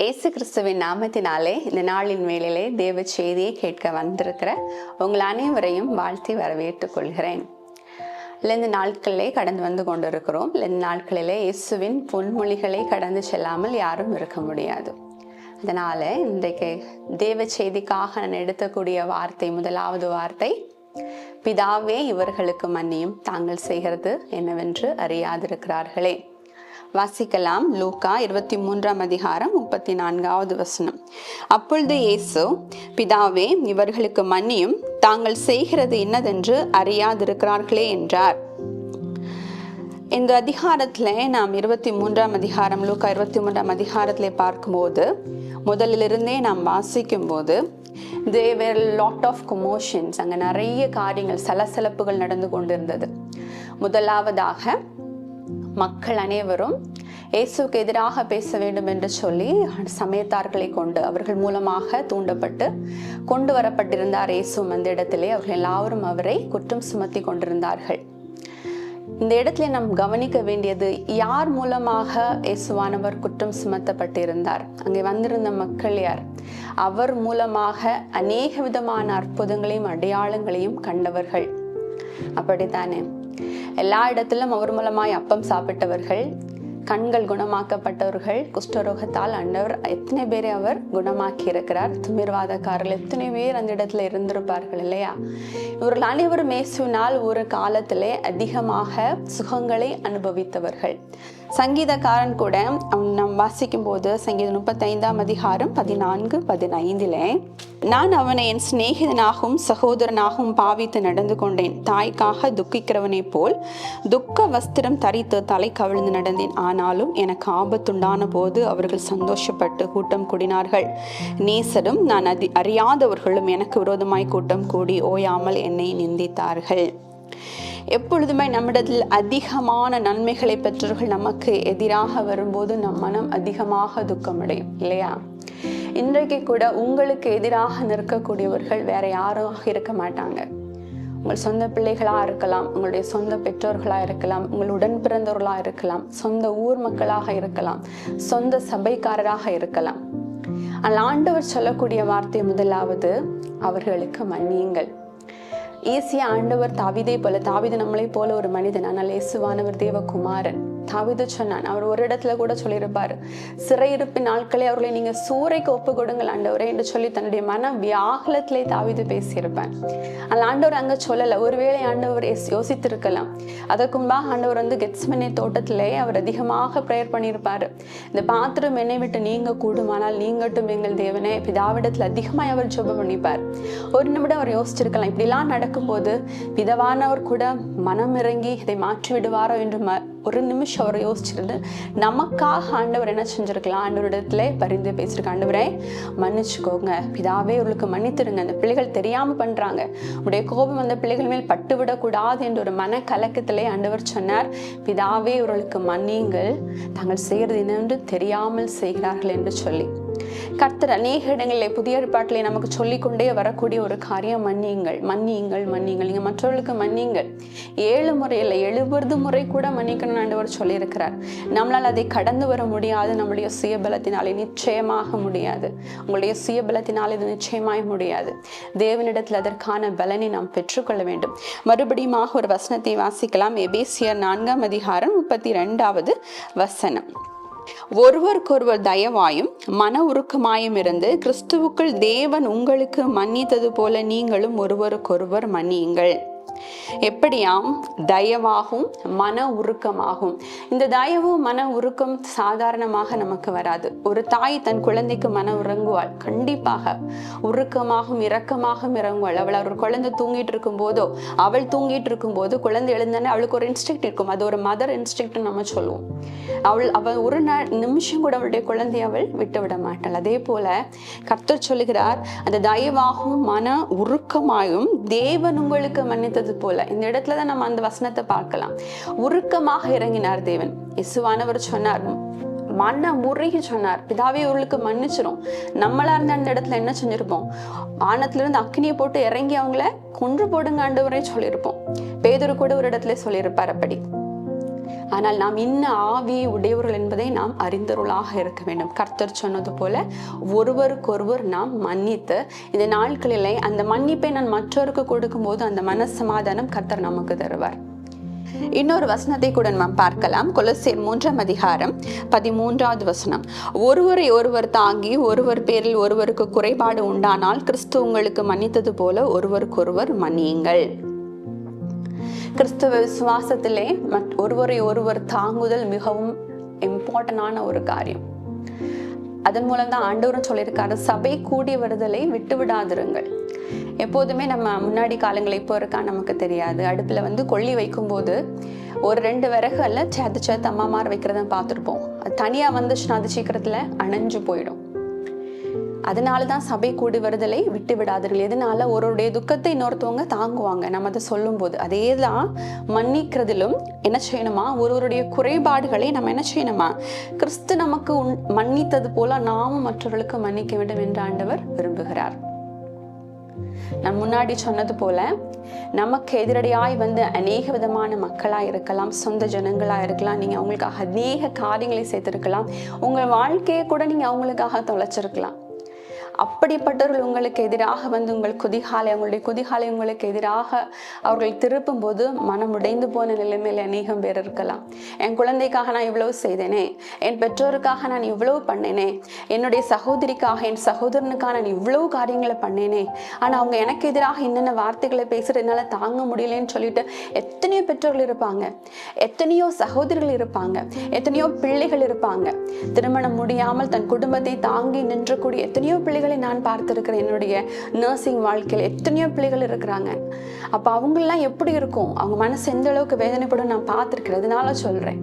இயேசு கிறிஸ்துவின் நாமத்தினாலே இந்த நாளின் வேளையிலே தேவ செய்தியை கேட்க வந்திருக்கிற உங்கள் அனைவரையும் வாழ்த்தி வரவேற்றுக் கொள்கிறேன். இந்த நாட்களிலே கடந்து வந்து கொண்டிருக்கிறோம். இந்த நாட்களிலே இயேசுவின் பொன்மொழிகளை கடந்து செல்லாமல் யாரும் இருக்க முடியாது. அதனால இன்றைக்கு தேவ செய்திக்காக நான் எடுக்கக்கூடிய வார்த்தை, முதலாவது வார்த்தை, பிதாவே இவர்களுக்கு மன்னியும், தாங்கள் செய்கிறது என்னவென்று அறியாதிருக்கிறார்களே. வாசிக்கலாம். லூக்கா 23:34. அப்பொழுது இயேசு, பிதாவே இவர்களுக்கு மன்னியும், தாங்கள் செய்கிறது இன்னதென்று அறியாதிருக்கிறார்களே என்றார். இந்த அதிகாரத்துல நாம் 23 லூக்கா 23 பார்க்கும்போது, முதலிலிருந்தே நாம் வாசிக்கும் போது there were lot of commotions, அங்க நிறைய காரியங்கள், சலசலப்புகள் நடந்து கொண்டிருந்தது. முதலாவதாக மக்கள் அனைவரும் இயேசுக்கு எதிராக பேச வேண்டும் என்று சொல்லி சமயத்தார்களை கொண்டு அவர்கள் மூலமாக தூண்டப்பட்டு கொண்டு வரப்பட்டிருந்தார். இயேசு அந்த இடத்திலே அவர்கள் எல்லாரும் அவரை குற்றம் சுமத்தி கொண்டிருந்தார்கள். இந்த இடத்துல நாம் கவனிக்க வேண்டியது, யார் மூலமாக இயேசுவானவர் குற்றம் சுமத்தப்பட்டிருந்தார்? அங்கே வந்திருந்த மக்கள் யார்? அவர் மூலமாக அநேக விதமான அற்புதங்களையும் அடையாளங்களையும் கண்டவர்கள். அப்படித்தானே? எல்லா இடத்திலும் அவர் மூலமாய் அப்பம் சாப்பிட்டவர்கள், கண்கள் குணமாக்கப்பட்டவர்கள், குஷ்டரோகத்தால் ஆண்டவர் எத்தனை பேரை அவர் குணமாக்கி இருக்கிறார். திமிர்வாதக்காரர்கள் எத்தனை பேர் அந்த இடத்துல இருந்திருப்பார்கள் இல்லையா? இவர்கள் அனைவரும் இயேசுவினால் ஒரு காலத்திலே அதிகமாக சுகங்களை அனுபவித்தவர்கள். சங்கீதக்காரன் கூட நாம் வாசிக்கும் போது, சங்கீதம் 35:14-15, நான் அவனை என் சிநேகிதனாகவும் சகோதரனாகவும் பாவித்து நடந்து கொண்டேன். தாய்க்காக துக்கிக்கிறவனை போல் துக்க வஸ்திரம் தரித்து தலை கவிழ்ந்து நடந்தேன். ஆனாலும் எனக்கு ஆபத்துண்டான போது அவர்கள் சந்தோஷப்பட்டு கூட்டம் கூடினார்கள். நேசரும் நான் அறியாதவர்களும் எனக்கு விரோதமாய் கூட்டம் கூடி ஓயாமல் என்னை நிந்தித்தார்கள். எப்பொழுதுமே நம்மிடத்தில் அதிகமான நன்மைகளை பெற்றவர்கள் நமக்கு எதிராக வரும்போது நம் மனம் அதிகமாக துக்கமடையும் இல்லையா? இன்றைக்கு கூட உங்களுக்கு எதிராக நிற்கக்கூடியவர்கள் வேற யாரும் இருக்க மாட்டாங்க. உங்கள் சொந்த பிள்ளைகளா இருக்கலாம், உங்களுடைய சொந்த பெற்றோர்களா இருக்கலாம், உங்கள் உடன் பிறந்தவர்களா இருக்கலாம், சொந்த ஊர் மக்களாக இருக்கலாம், சொந்த சபைக்காரராக இருக்கலாம். ஆனால் ஆண்டவர் சொல்லக்கூடிய வார்த்தை முதலாவது, அவர்களுக்கு மன்னியுங்கள். ஈஸியா ஆண்டவர் தாவீதை போல, தாவீது நம்மளை போல ஒரு மனிதன், ஆனால் இயேசுவானவர் தேவகுமாரன். தாவீது சொன்னான், அவர் ஒரு இடத்துல கூட சொல்லியிருப்பாரு, சிறையிருப்பின் நாட்களே அவர்களை நீங்க சூறைக்கு ஒப்பு கொடுங்கள் ஆண்டவரே என்று சொல்லி தன்னுடைய மன வியாகுலத்திலே தாவீது பேசியிருப்பான். ஆனால் ஆண்டவர் அங்க சொல்லல. ஒருவேளை ஆண்டவர் யோசித்திருக்கலாம். அதற்கு முன்பாக ஆண்டவர் கெத்செமனே தோட்டத்திலே அவர் அதிகமாக பிரேயர் பண்ணியிருப்பாரு. இந்த பாத்திரம் என்னை விட்டு நீங்க கூடுமானால் நீங்கட்டும் எங்கள் தேவனே, பிதாவிடத்துல அதிகமாய் அவர் ஜெபம் பண்ணிப்பார். ஒரு நிமிடம் அவர் யோசிச்சிருக்கலாம், இப்படிலாம் நடக்கும்போது பிதாவானவர் கூட மனம் இறங்கி இதை மாற்றி விடுவாரோ என்று ஒரு நிமிஷம் அவர் யோசிச்சிருந்து நமக்காக ஆண்டவர் என்ன செஞ்சிருக்கலாம்? ஆண்டவரிடத்துல பரிந்து பேசியிருக்க, ஆண்டவரே மன்னிச்சுக்கோங்க, பிதாவே இவர்களுக்கு மன்னித்துருங்க, அந்த பிள்ளைகள் தெரியாம பண்றாங்க, உடைய கோபம் அந்த பிள்ளைகள் மேல் பட்டுவிடக்கூடாது என்ற ஒரு மன கலக்கத்திலே ஆண்டவர் சொன்னார், பிதாவே இவர்களுக்கு மன்னியுங்கள், தாங்கள் செய்கிறது என்னென்று தெரியாமல் செய்கிறார்கள் என்று சொல்லி. கர்த்தர் அநேக இடங்களிலே புதிய ஏற்பாட்டிலே நமக்கு சொல்லிக்கொண்டே வரக்கூடிய ஒரு காரியம், மன்னியுங்கள், மன்னியுங்கள், மன்னியுங்கள். நீங்க மற்றவர்களுக்கு மன்னியுங்கள். 7 முறை இல்லை, 70 முறை கூட மன்னிக்கணும்னு ஆண்டவர் சொல்லியிருக்கிறார். நம்மளால் அதை கடந்து வர முடியாது. நம்முடைய சுயபலத்தினாலே நிச்சயமாக முடியாது. உங்களுடைய சுயபலத்தினால் இது நிச்சயமாக முடியாது. தேவனிடத்தில் அதற்கான பலனை நாம் பெற்றுக்கொள்ள வேண்டும். மறுபடியும் ஒரு வசனத்தை வாசிக்கலாம். எபேசியர் 4:32. ஒருவருக்கொருவர் தயவாயும் மன உருக்கமாயும் இருந்து கிறிஸ்துவுக்குள் தேவன் உங்களுக்கு மன்னித்தது போல நீங்களும் ஒருவருக்கொருவர் மன்னியுங்கள். எப்படியாம்? தயவாகும் மன உருக்கமாகும். இந்த தயவும் மன உருக்கம் சாதாரணமாக நமக்கு வராது. ஒரு தாய் தன் குழந்தைக்கு மன உறங்குவாள், கண்டிப்பாக உருக்கமாகவும் இரக்கமாகவும் இறங்குவாள். அவள் ஒரு குழந்தை தூங்கிட்டு இருக்கும் போதோ, அவள் தூங்கிட்டு இருக்கும் போது குழந்தை எழுந்தானே அவளுக்கு ஒரு இன்ஸ்டிக்ட் இருக்கும். அது ஒரு மதர் இன்ஸ்டிக்ட் நம்ம சொல்லுவோம். அவள் ஒரு நிமிஷம் கூட அவளுடைய குழந்தையை அவள் விட்டு விட மாட்டாள். அதே போல கர்த்தர் சொல்லுகிறார், அந்த தயவாகவும் மன உருக்கமாயும் தேவன் உங்களுக்கு மன்னித்தது போல. இந்த இடத்துலதான் நம்ம அந்த வசனத்தை பார்க்கலாம். உருக்கமாக இறங்கினார் தேவன். இயேசுவானவர் சொன்னார், மன முறைக்கு சொன்னார், பிதாவே இவர்களுக்கு மன்னிச்சிரும். நம்மளா இருந்த அந்த இடத்துல என்ன செஞ்சிருப்போம்? வானத்துல இருந்து அக்னியை போட்டு இறங்கி அவங்கள கொன்று போடுங்க ஆண்டவரே சொல்லியிருப்போம். பேதுரு கூட ஒரு இடத்துல சொல்லியிருப்பார் அப்படி. ஆனால் நாம் இன்ன ஆவியை உடையவர்கள் என்பதை நாம் அறிந்தருளாக இருக்க வேண்டும். கர்த்தர் சொன்னது போல ஒருவருக்கொருவர் நாம் மன்னித்து, இந்த நாட்களிலே அந்த மன்னிப்பை நான் மற்றவருக்கு கொடுக்கும் போது அந்த மனசமாதானம் கர்த்தர் நமக்கு தருவார். இன்னொரு வசனத்தை கூட நாம் பார்க்கலாம். கொலோசியர் 3:13 ஒருவரை ஒருவர் தாங்கி ஒருவர் பேரில் ஒருவருக்கு குறைபாடு உண்டானால் கிறிஸ்து உங்களுக்கு மன்னித்தது போல ஒருவருக்கொருவர் மன்னியுங்கள். கிறிஸ்துவ விசுவாசத்திலே ஒருவரை ஒருவர் தாங்குதல் மிகவும் இம்பார்ட்டன்டான ஒரு காரியம். அதன் மூலம் தான் ஆண்டவரும் சொல்லியிருக்காரு, சபை கூடி வருதலை விட்டு விடாதிருங்கள். எப்போதுமே நம்ம முன்னாடி காலங்கள் இப்போ இருக்கா நமக்கு தெரியாது. அடுப்பில் கொள்ளி வைக்கும்போது ஒரு 2 விறகு அல்ல சேர்த்து அம்மாமார் வைக்கிறத பார்த்துருப்போம். அது தனியாக வந்துச்சுன்னா அது சீக்கிரத்தில் அணைஞ்சு போயிடும். அதனாலதான் சபை கூடி வருதலை விட்டு விடாதீர்கள். எதனால? ஒருவருடைய துக்கத்தை இன்னொருத்தவங்க தாங்குவாங்க. நம்ம அதை சொல்லும் போது அதேதான் மன்னிக்கிறதிலும் என்ன செய்யணுமா, ஒருவருடைய குறைபாடுகளை நம்ம என்ன செய்யணுமா, கிறிஸ்து நமக்கு மன்னித்தது போல நாமும் மற்றவர்களுக்கு மன்னிக்க வேண்டும் என்று ஆண்டவர் விரும்புகிறார். நான் முன்னாடி சொன்னது போல நமக்கு எதிரடியாய் அநேக விதமான மக்களா இருக்கலாம், சொந்த ஜனங்களா இருக்கலாம். நீங்க அவங்களுக்காக அநேக காரியங்களை செய்திருக்கலாம். உங்கள் வாழ்க்கையை கூட நீங்க அவங்களுக்காக தொலைச்சிருக்கலாம். அப்படிப்பட்டவர்கள் உங்களுக்கு எதிராக அவங்களுடைய குதிகாலை உங்களுக்கு எதிராக அவர்கள் திருப்பும் போது மனம் உடைந்து போன நிலைமையில் அநேகம் பேர் இருக்கலாம். என் குழந்தைக்காக நான் இவ்வளவு செய்தேனே, என் பெற்றோருக்காக நான் இவ்வளவு பண்ணேனே, என்னுடைய சகோதரிக்காக என் சகோதரனுக்காக நான் இவ்வளவு காரியங்களை பண்ணேனே, ஆனா அவங்க எனக்கு எதிராக என்னென்ன வார்த்தைகளை பேசுறதுனால தாங்க முடியலன்னு சொல்லிட்டு எத்தனையோ பெற்றோர்கள் இருப்பாங்க, எத்தனையோ சகோதரிகள் இருப்பாங்க, எத்தனையோ பிள்ளைகள் இருப்பாங்க. திருமணம் முடியாமல் தன் குடும்பத்தை தாங்கி நின்றக்கூடிய எத்தனையோ பிள்ளைகள் நான் பார்த்திருக்கிறேன். என்னுடைய நர்சிங் வாழ்க்கையில் எத்தனையோ பிள்ளைகள் இருக்கிறாங்க. அப்ப அவங்கெல்லாம் எப்படி இருக்கும், அவங்க மனசு எந்த அளவுக்கு வேதனைப்படும் நான் பார்த்திருக்கிறேன். அதனால சொல்றேன்.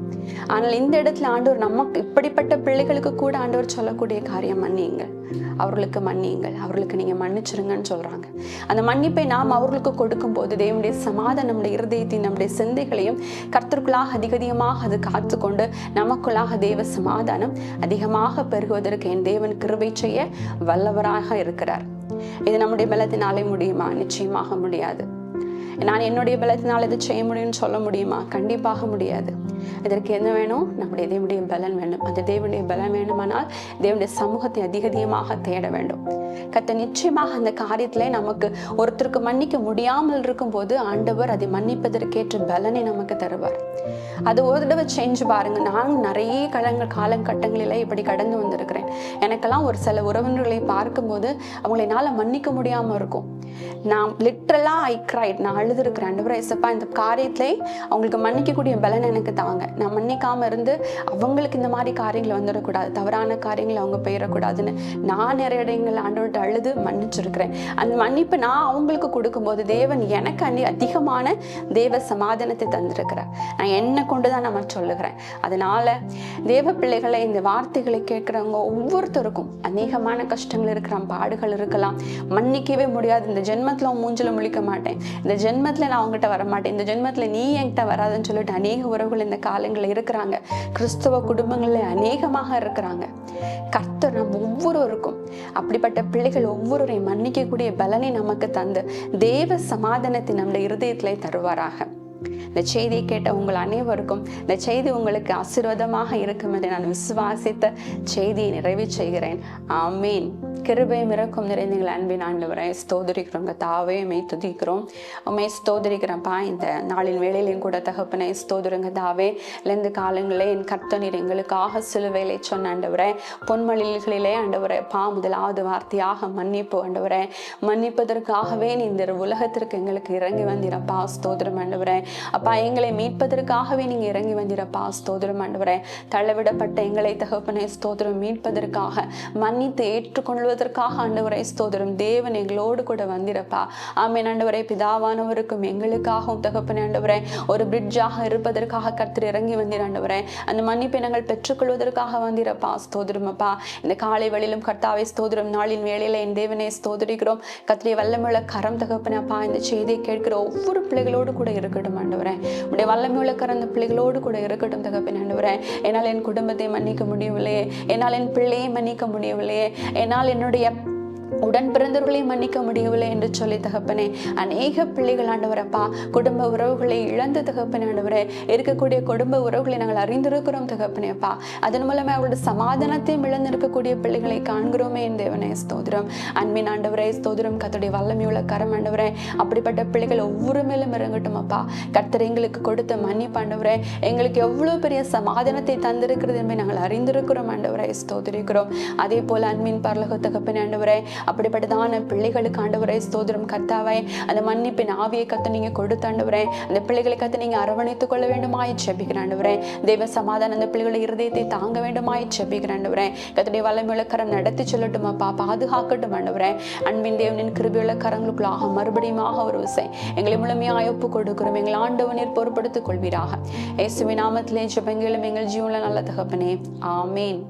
ஆனால் இந்த இடத்துல ஆண்டவர் நமக்கு இப்படிப்பட்ட பிள்ளைகளுக்கு கூட ஆண்டவர் சொல்லக்கூடிய காரியம், மன்னியுங்கள், அவர்களுக்கு மன்னியுங்கள், அவர்களுக்கு நீங்க மன்னிச்சிருங்கன்னு சொல்றாங்க. அந்த மன்னிப்பை நாம் அவர்களுக்கு கொடுக்கும் போது தேவனுடைய சமாதானம் நம்முடைய இருதயத்தையும் நம்முடைய சிந்தைகளையும் கர்த்தருக்குள்ளாக அதிகமாக அது காத்துக்கொண்டு நமக்குள்ளாக தேவ சமாதானம் அதிகமாக பெருகுவதற்கு என் தேவன் கிருபை செய்ய வல்லவராக இருக்கிறார். இது நம்முடைய பலத்தினாலே முடியுமா? நிச்சயமாக முடியாது. நான் என்னுடைய பலத்தினால் இதை செய்ய முடியும்னு சொல்ல முடியுமா? கண்டிப்பாக முடியாது. இதற்கு என்ன வேணும்? நம்முடைய தேவனுடைய பலன் வேணும். அந்த தேவனுடைய பலன் வேணுமானால் தேவனுடைய சமூகத்தை அதிகமாக தேட வேண்டும். கர்த்தர் நிச்சயமாக அந்த காரியத்திலே நமக்கு ஒருத்தருக்கு மன்னிக்க முடியாமல் இருக்கும் போது ஆண்டவர் அதை மன்னிப்பதற்கேற்ற பலனை நமக்கு தருவார். அது ஒரு தடவை செஞ்சு பாருங்க. நான் நிறைய காலகட்டங்களில இப்படி கடந்து வந்திருக்கிறேன். எனக்கெல்லாம் ஒரு சில உறவினர்களை பார்க்கும்போது அவங்களை என்னால மன்னிக்க முடியாம இருக்கும். நான் லிட்ரலா நான் அழுதுருக்கிறேன். ஆண்டவரே இயேசுப்பா, இந்த காரியத்திலே அவங்களுக்கு மன்னிக்கக்கூடிய பலன் எனக்கு தாங்க. நான் மன்னிக்காம இருந்து அவங்களுக்கு இந்த மாதிரி காரியங்கள் வந்துடக்கூடாது, தவறான காரியங்கள் அவங்க பெயரக்கூடாதுன்னு நான் நிறைய இடங்கள் ஆண்டவர்கிட்ட அழுது மன்னிச்சிருக்கிறேன். அந்த மன்னிப்பு நான் அவங்களுக்கு கொடுக்கும்போது தேவன் எனக்கு அதிகமான தேவ சமாதானத்தை தந்திருக்கிறார். நான் என்ன கொண்டுதான் நம்ம சொல்லுகிறேன். அதனால தேவ பிள்ளைகளை, இந்த வார்த்தைகளை கேட்கிறவங்க ஒவ்வொருத்தருக்கும் அநேகமான கஷ்டங்கள் இருக்கலாம், பாடுகள் இருக்கலாம். மன்னிக்கவே முடியாது, இந்த ஜென்மத்துல மூஞ்சில முழிக்க மாட்டேன், இந்த ஜென்மத்துல நான் அவங்ககிட்ட வரமாட்டேன், இந்த ஜென்மத்துல நீ என்கிட்ட வராதுன்னு சொல்லிட்டு அநேக உறவுகள் இந்த காலங்களில் இருக்கிறாங்க. கிறிஸ்தவ குடும்பங்கள்ல அநேகமாக இருக்கிறாங்க. கர்த்தர் நம்ம ஒவ்வொருவருக்கும் அப்படிப்பட்ட பிள்ளைகள் ஒவ்வொருவரையும் மன்னிக்கக்கூடிய பலனை நமக்கு தந்து தேவ சமாதானத்தை நம்முடைய இருதயத்திலே தருவாராக. இந்த செய்தியை கேட்ட உங்கள் அனைவருக்கும் இந்த செய்தி உங்களுக்கு ஆசீர்வாதமாக இருக்கும் என்று நான் விசுவாசித்த செய்தியை நிறைவு செய்கிறேன். ஆமீன். கிருபையும் இரக்கம் நிறைந்த எங்கள் அன்பின் ஆண்டவரை ஸ்தோத்திரிக்கிறோம். தாவே மெய் துதிக்கிறோம், உண்மை ஸ்தோத்திரிக்கிறப்பா. இந்த நாளின் வேளையிலையும் கூட தகப்பனை ஸ்தோத்திரங்க தாவே. இந்த காலங்களே என் கர்த்தர் எங்களுக்காக சிலுவையிலே சொன்ன ஆண்டவரே, பொன்மொழிகளிலே ஆண்டவரே முதலாவது வார்த்தையாக மன்னிப்பு ஆண்டவரே. மன்னிப்பதற்காகவே நீ இந்த உலகத்திற்கு எங்களுக்கு இறங்கி வந்திரப்பா, ஸ்தோத்திரம் ஆண்டவரே. அப்பா, எங்களை மீட்பதற்காகவே நீங்க இறங்கி வந்திரப்பா, ஸ்தோத்திரம் ஆண்டவரே. தள்ளவிடப்பட்ட எங்களை தகப்பனை ஸ்தோத்திரம் மீட்பதற்காக, மன்னித்து ஏற்றுக்கொள்வதற்காக ஆண்டவரை ஸ்தோத்திரம். தேவன் எங்களோடு கூட வந்திரப்பா. ஆமென் ஆண்டவரே. பிதாவானவருக்கும் எங்களுக்காகவும் தகப்பனே ஆண்டவரே ஒரு பிரிட்ஜாக இருப்பதற்காக கர்த்தர் இறங்கி வந்தீர் ஆண்டவரே. அந்த மன்னிப்பை நாங்கள் பெற்றுக்கொள்வதற்காக வந்திரப்பா, ஸ்தோத்திரம் அப்பா. இந்த காலை வேளையிலும் கர்த்தாவே ஸ்தோத்திரம். நாளின் வேளையில என் தேவனை ஸ்தோத்திரிக்கிறோம். கர்த்தருடைய வல்லமையுள்ள கரம் தகப்பனே அப்பா இந்த செய்தியை கேட்கிற ஒவ்வொரு பிள்ளைகளோடு கூட இருக்கட்டும் ஆண்டவரே. உடைய வல்லமையுள்ள கரம் அந்த பிள்ளைகளோடு கூட இருக்கட்டும் தகப்பனே ஆண்டவரே. என்னால் என் குடும்பத்தை மன்னிக்க முடியவில்லையே, என்னால் என் பிள்ளையை மன்னிக்க முடியவில்லையே, என்னால் என்னுடைய உடன் பிறந்தவர்களை மன்னிக்க முடியவில்லை என்று சொல்லி தகப்பனே, அநேக பிள்ளைகள் ஆண்டவரப்பா குடும்ப உறவுகளை இழந்த தகப்பனே ஆண்டவரே, இருக்கக்கூடிய குடும்ப உறவுகளை நாங்கள் அறிந்திருக்கிறோம் தகப்பனேப்பா. அதன் மூலமா அவருடைய சமாதானத்தையும் இழந்திருக்கக்கூடிய பிள்ளைகளை காண்கிறோமே என் தேவனே ஸ்தோத்திரம். அன்பின் ஆண்டவரே ஸ்தோத்திரம். கர்த்தருடைய வல்லமையுள்ள கரம் ஆண்டவரே அப்படிப்பட்ட பிள்ளைகள் ஒவ்வொரு மேலும் இறங்கட்டும் அப்பா. கர்த்தர் எங்களுக்கு கொடுத்த மன்னிப்பு ஆண்டவரே எங்களுக்கு எவ்வளவு பெரிய சமாதானத்தை தந்திருக்கிறது என்பதை நாங்கள் அறிந்திருக்கிறோம் ஆண்டவரே ஸ்தோத்திரிக்கிறோம். அதே போல அன்பின் பரலோக தகப்பனே ஆண்டவரே அப்படிப்பட்டதான பிள்ளைகளுக்கு ஆண்டவரே ஸ்தோத்திரம். கர்த்தாவே அந்த மன்னிப்பின் ஆவியை கர்த்தர் நீங்க கொடுத்து ஆண்டவரே அந்த பிள்ளைகளை கர்த்தர் நீங்க அரவணைத்துக் கொள்ள வேண்டுமாய் ஜெபிக்கிறேன் ஆண்டவரே. தெய்வ சமாதானம் அந்த பிள்ளைகளை இருதயத்தை தாங்க வேண்டுமாய் ஜெபிக்கிறேன் ஆண்டவரே. கர்த்தருடைய வல்லமையுள்ள கரம் நடத்தி சொல்லட்டும் அப்பா, பாதுகாக்கட்டும் ஆண்டவரே. அன்பின் தேவனின் கிருபையுள்ள கரங்களுக்குள்ளாக மறுபடியும் ஒரு விசை எங்களை முழுமையாய் ஒப்பு கொடுக்கிறோம். எங்கள் ஆண்டவனில் பொறுப்படுத்திக் கொள்வீராக. இயேசுவின் நாமத்திலே ஜெபங்களும் எங்கள் ஜீவனுள்ள நல்ல தகப்பனே, ஆமேன்.